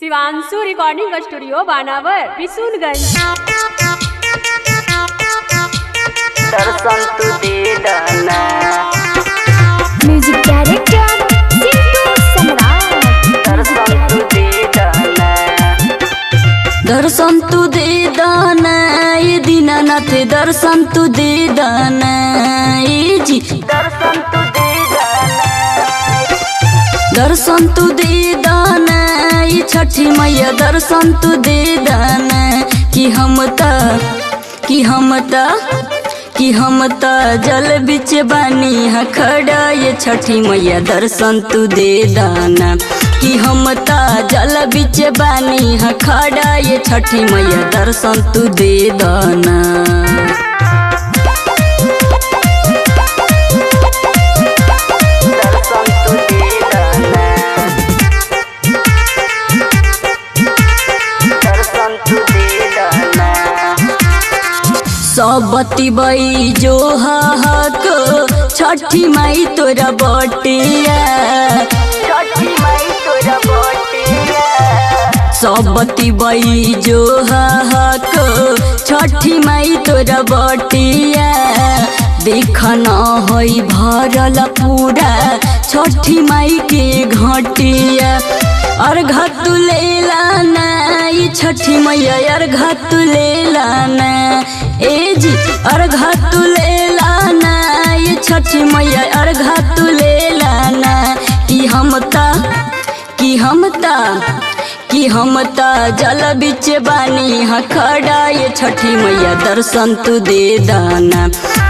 Shivanshu recording studio बानावर बिशुनगंज। दर्शन तू दे दाना। म्यूजिक डायरेक्टर सिंटू सम्राट। दर्शन तू दे दाना। दर्शन तू दे दाना ये दीनानाथ, दर्शन तू दे दाना ये जी। दर्शन तू दे दाना। दर्शन तू दे दाना ये छठी मैया, दर्शन तू दे दाना कि हम त जल बिच बानी हा खड़ा ये छठी मैया, दर्शन तू दे दाना कि हम त जल बिच बानी हा खड़ा ये छठी मैया, दर्शन तू दे दाना। दर्शन तू दे दाना। दर्शन तू दे दाना। सबती बई जो हक छठी माई तोरा बटिया। छठी माई तोरा बटिया। सबती बई जो हक छठी माई तोरा बटिया। देखना होई भरल पूरा छठी माई के घटिया। अर्घ तू ले लाना ये छठी मैया, अर्घ तू ले लाना ए जी। अर्घ तू ले लाना ये छठी मैया, अर्घ तू ले लाना कि हम त जल बिच बानी हा खड़ा ये छठी मैया, दर्शन तू दे दाना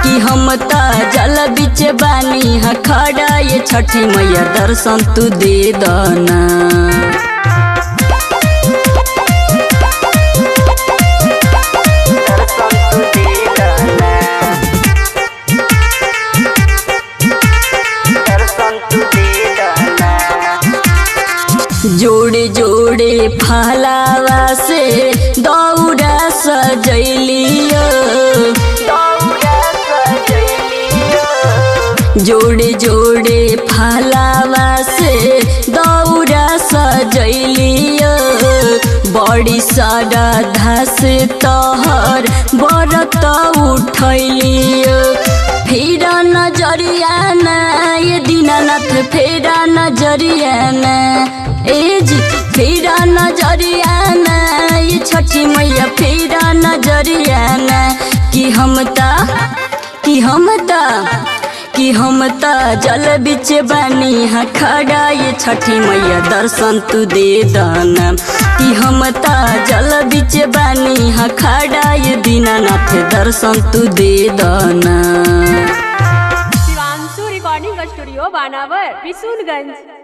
कि हम त जल बिच बानी हा खड़ा ये छठी मैया, दर्शन तू दे दाना। दर्शन तू दे दाना। दर्शन तू दे दाना। जोड़े जोड़े फलावा से दौड़ा सजैलियो। दौड़ा सजैलियो। जोड़े जोड़े फलावा से दौड़ा सजैलियो। बड़ी श्रद्धा से तोहर व्रत उठैलियो। फेरा नजरिया ना ये दीनानाथ, फेरा नजरिया ना ए जी। फेरा नजरिया ना ये छठी मैया, फेरा नजरिया ना कि हम त जल बिच बानी हा खड़ा ये छठी मैया, दर्शन तू दे दाना कि हम त जल बिच बानी हा खड़ा ये दीनानाथ, दर्शन तू दे दाना। शिवांशु रिकॉर्डिंग स्टूडियो बानावर बिशुनगंज।